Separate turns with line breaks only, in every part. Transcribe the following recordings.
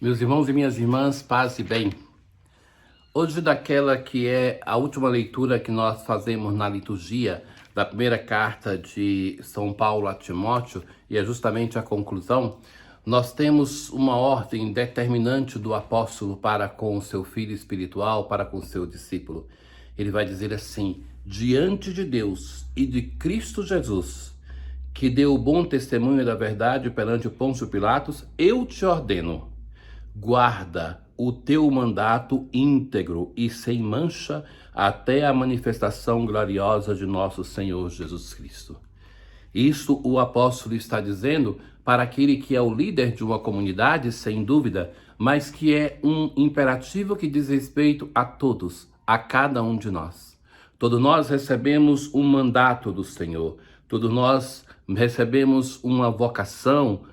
Meus irmãos e minhas irmãs, paz e bem. Hoje, daquela que é a última leitura que nós fazemos na liturgia da primeira carta de São Paulo a Timóteo, e é justamente a conclusão, nós temos uma ordem determinante do apóstolo para com o seu filho espiritual, para com o seu discípulo. Ele vai dizer assim: diante de Deus e de Cristo Jesus, que deu o bom testemunho da verdade perante Pôncio Pilatos, eu te ordeno: guarda o teu mandato íntegro e sem mancha até a manifestação gloriosa de nosso Senhor Jesus Cristo. Isso o apóstolo está dizendo para aquele que é o líder de uma comunidade, sem dúvida, mas que é um imperativo que diz respeito a todos, a cada um de nós. Todos nós recebemos um mandato do Senhor, todos nós recebemos uma vocação,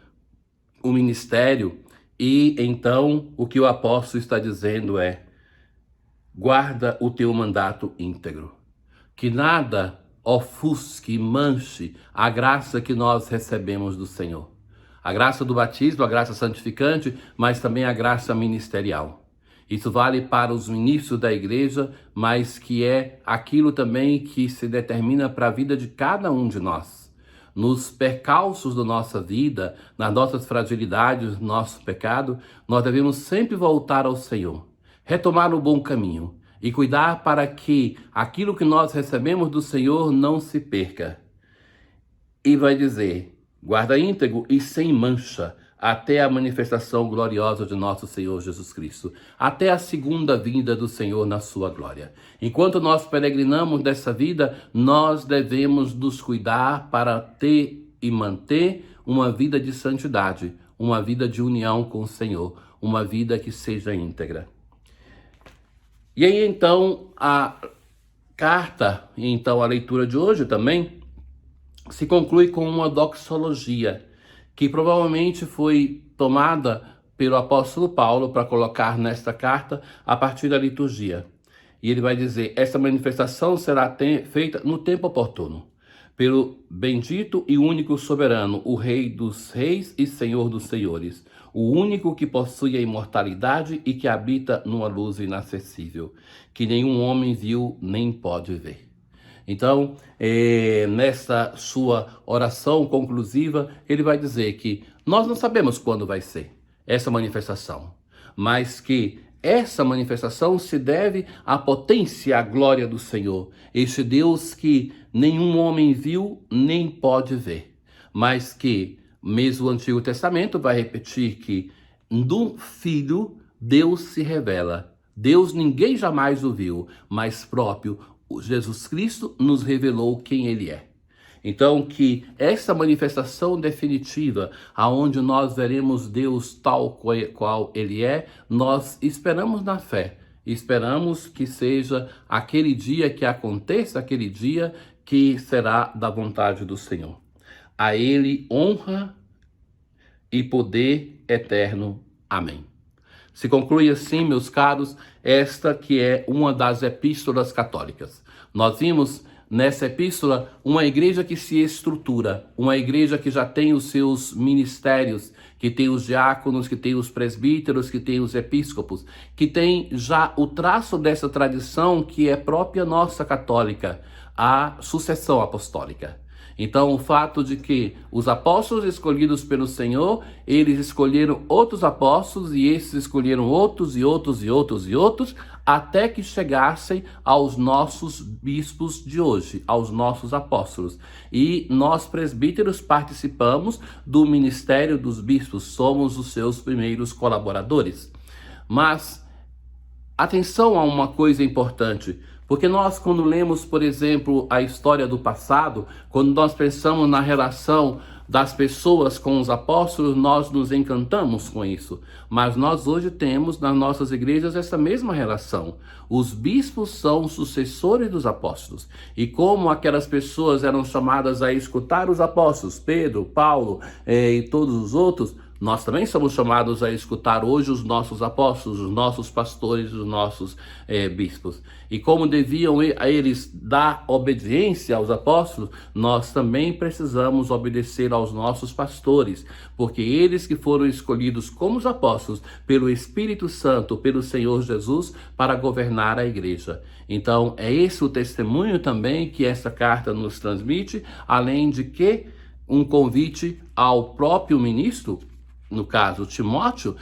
um ministério. E então o que o apóstolo está dizendo é: guarda o teu mandato íntegro. Que nada ofusque, manche a graça que nós recebemos do Senhor. A graça do batismo, a graça santificante, mas também a graça ministerial. Isso vale para os ministros da igreja, mas que é aquilo também que se determina para a vida de cada um de nós. Nos percalços da nossa vida, nas nossas fragilidades, no nosso pecado, nós devemos sempre voltar ao Senhor, retomar o bom caminho e cuidar para que aquilo que nós recebemos do Senhor não se perca. E vai dizer: guarda íntegro e sem mancha até a manifestação gloriosa de nosso Senhor Jesus Cristo, até a segunda vinda do Senhor na sua glória. Enquanto nós peregrinamos dessa vida, nós devemos nos cuidar para ter e manter uma vida de santidade, uma vida de união com o Senhor, uma vida que seja íntegra. E aí então a carta, e então a leitura de hoje também, se conclui com uma doxologia, que provavelmente foi tomada pelo apóstolo Paulo para colocar nesta carta a partir da liturgia. E ele vai dizer: essa manifestação será feita no tempo oportuno, pelo bendito e único soberano, o Rei dos reis e Senhor dos senhores, o único que possui a imortalidade e que habita numa luz inacessível, que nenhum homem viu nem pode ver. Então, nessa sua oração conclusiva, ele vai dizer que nós não sabemos quando vai ser essa manifestação, mas que essa manifestação se deve à potência, à glória do Senhor, este Deus que nenhum homem viu nem pode ver, mas que, mesmo o Antigo Testamento vai repetir que no Filho Deus se revela. Deus ninguém jamais o viu, mas próprio Jesus Cristo nos revelou quem Ele é. Então, que essa manifestação definitiva, aonde nós veremos Deus tal qual Ele é, nós esperamos na fé. Esperamos que seja aquele dia, que aconteça aquele dia que será da vontade do Senhor. A Ele honra e poder eterno. Amém. Se conclui assim, meus caros, esta que é uma das epístolas católicas. Nós vimos nessa epístola uma igreja que se estrutura, uma igreja que já tem os seus ministérios, que tem os diáconos, que tem os presbíteros, que tem os episcopos, que tem já o traço dessa tradição que é própria nossa católica, a sucessão apostólica. Então, o fato de que os apóstolos escolhidos pelo Senhor, eles escolheram outros apóstolos, e esses escolheram outros e outros e outros e outros, até que chegassem aos nossos bispos de hoje, aos nossos apóstolos. E nós, presbíteros, participamos do ministério dos bispos, somos os seus primeiros colaboradores. Mas atenção a uma coisa importante, porque nós, quando lemos, por exemplo, a história do passado, quando nós pensamos na relação das pessoas com os apóstolos, nós nos encantamos com isso. Mas nós hoje temos nas nossas igrejas essa mesma relação. Os bispos são sucessores dos apóstolos. E como aquelas pessoas eram chamadas a escutar os apóstolos, Pedro, Paulo e todos os outros, Nós também somos chamados a escutar hoje os nossos apóstolos, os nossos pastores, os nossos bispos. E como deviam a eles dar obediência aos apóstolos, nós também precisamos obedecer aos nossos pastores, porque eles que foram escolhidos como os apóstolos pelo Espírito Santo, pelo Senhor Jesus, para governar a igreja. Então, é esse o testemunho também que essa carta nos transmite, além de que um convite ao próprio ministro, no caso Timóteo,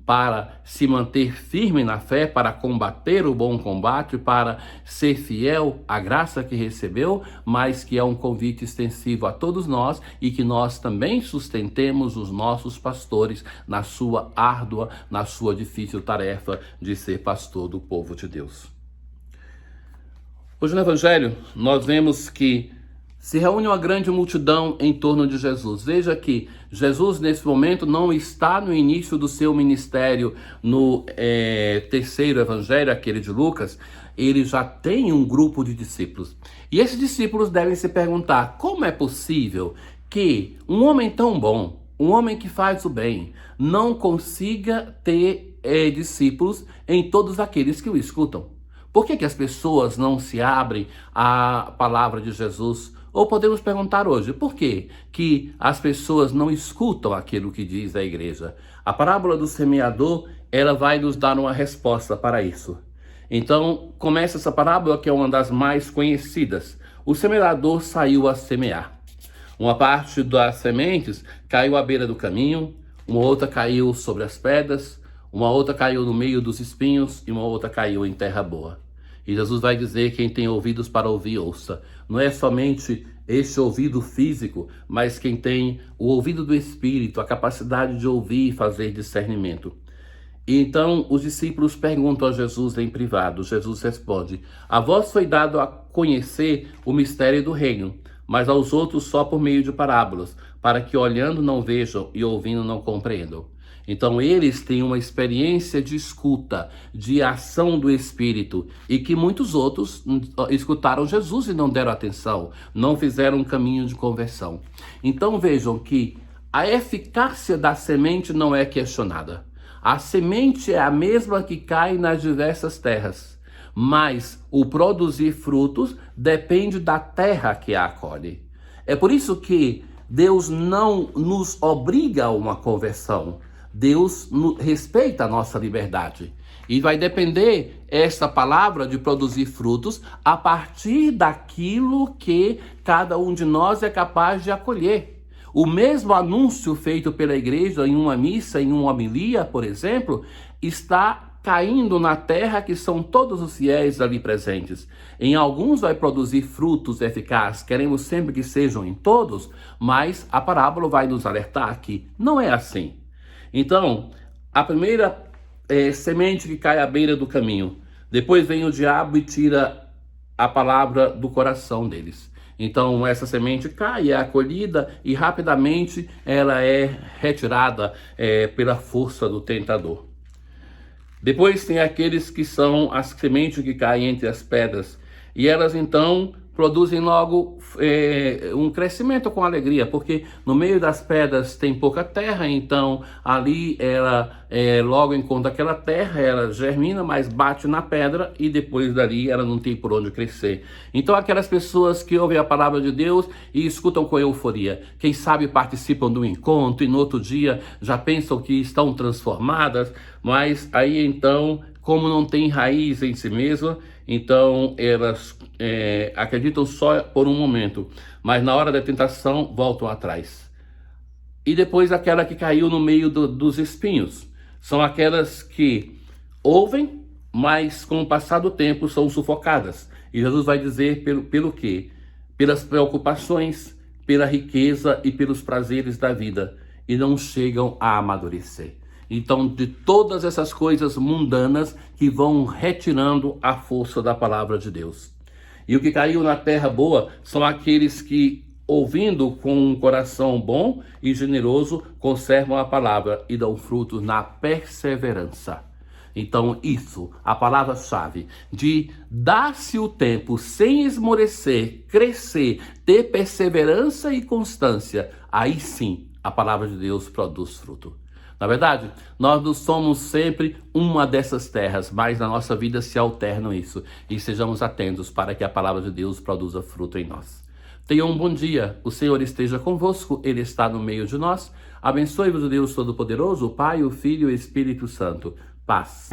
para se manter firme na fé, para combater o bom combate, para ser fiel à graça que recebeu, mas que é um convite extensivo a todos nós e que nós também sustentemos os nossos pastores na sua árdua, na sua difícil tarefa de ser pastor do povo de Deus. Hoje no Evangelho nós vemos que se reúne uma grande multidão em torno de Jesus. Veja que Jesus, nesse momento, não está no início do seu ministério no terceiro evangelho, aquele de Lucas. Ele já tem um grupo de discípulos. E esses discípulos devem se perguntar: como é possível que um homem tão bom, um homem que faz o bem, não consiga ter discípulos em todos aqueles que o escutam? Por que as pessoas não se abrem à palavra de Jesus? Ou podemos perguntar hoje, por que as pessoas não escutam aquilo que diz a igreja? A parábola do semeador, ela vai nos dar uma resposta para isso. Então, começa essa parábola que é uma das mais conhecidas. O semeador saiu a semear. Uma parte das sementes caiu à beira do caminho, uma outra caiu sobre as pedras, uma outra caiu no meio dos espinhos e uma outra caiu em terra boa. E Jesus vai dizer: quem tem ouvidos para ouvir, ouça. Não é somente esse ouvido físico, mas quem tem o ouvido do Espírito, a capacidade de ouvir e fazer discernimento. E então os discípulos perguntam a Jesus em privado. Jesus responde: a vós foi dado a conhecer o mistério do reino, mas aos outros só por meio de parábolas, para que olhando não vejam e ouvindo não compreendam. Então eles têm uma experiência de escuta, de ação do Espírito, e que muitos outros escutaram Jesus e não deram atenção, não fizeram um caminho de conversão. Então vejam que a eficácia da semente não é questionada. A semente é a mesma que cai nas diversas terras, mas o produzir frutos depende da terra que a acolhe. É por isso que Deus não nos obriga a uma conversão. Deus respeita a nossa liberdade. E vai depender essa palavra de produzir frutos a partir daquilo que cada um de nós é capaz de acolher. O mesmo anúncio feito pela igreja em uma missa, em uma homilia, por exemplo, está caindo na terra que são todos os fiéis ali presentes. Em alguns vai produzir frutos eficazes, queremos sempre que sejam em todos, mas a parábola vai nos alertar que não é assim. Então, a primeira semente que cai à beira do caminho, depois vem o diabo e tira a palavra do coração deles. Então, essa semente cai, é acolhida e rapidamente ela é retirada pela força do tentador. Depois tem aqueles que são as sementes que caem entre as pedras, e elas então produzem logo um crescimento com alegria, porque no meio das pedras tem pouca terra, então ali ela logo encontra aquela terra, ela germina, mas bate na pedra e depois dali ela não tem por onde crescer. Então aquelas pessoas que ouvem a palavra de Deus e escutam com euforia, quem sabe participam do encontro e no outro dia já pensam que estão transformadas, mas aí então, como não tem raiz em si mesma, então elas acreditam só por um momento, mas na hora da tentação voltam atrás. E depois aquela que caiu no meio dos espinhos, são aquelas que ouvem, mas com o passar do tempo são sufocadas. E Jesus vai dizer pelo quê? Pelas preocupações, pela riqueza e pelos prazeres da vida, e não chegam a amadurecer. Então, de todas essas coisas mundanas que vão retirando a força da palavra de Deus. E o que caiu na terra boa são aqueles que, ouvindo com um coração bom e generoso, conservam a palavra e dão frutos na perseverança. Então, isso, a palavra-chave de dar-se o tempo sem esmorecer, crescer, ter perseverança e constância, aí sim a palavra de Deus produz fruto. Na verdade, nós não somos sempre uma dessas terras, mas na nossa vida se alterna isso. E sejamos atentos para que a palavra de Deus produza fruto em nós. Tenham um bom dia, o Senhor esteja convosco, Ele está no meio de nós. Abençoe-vos o Deus Todo-Poderoso, o Pai, o Filho e o Espírito Santo. Paz.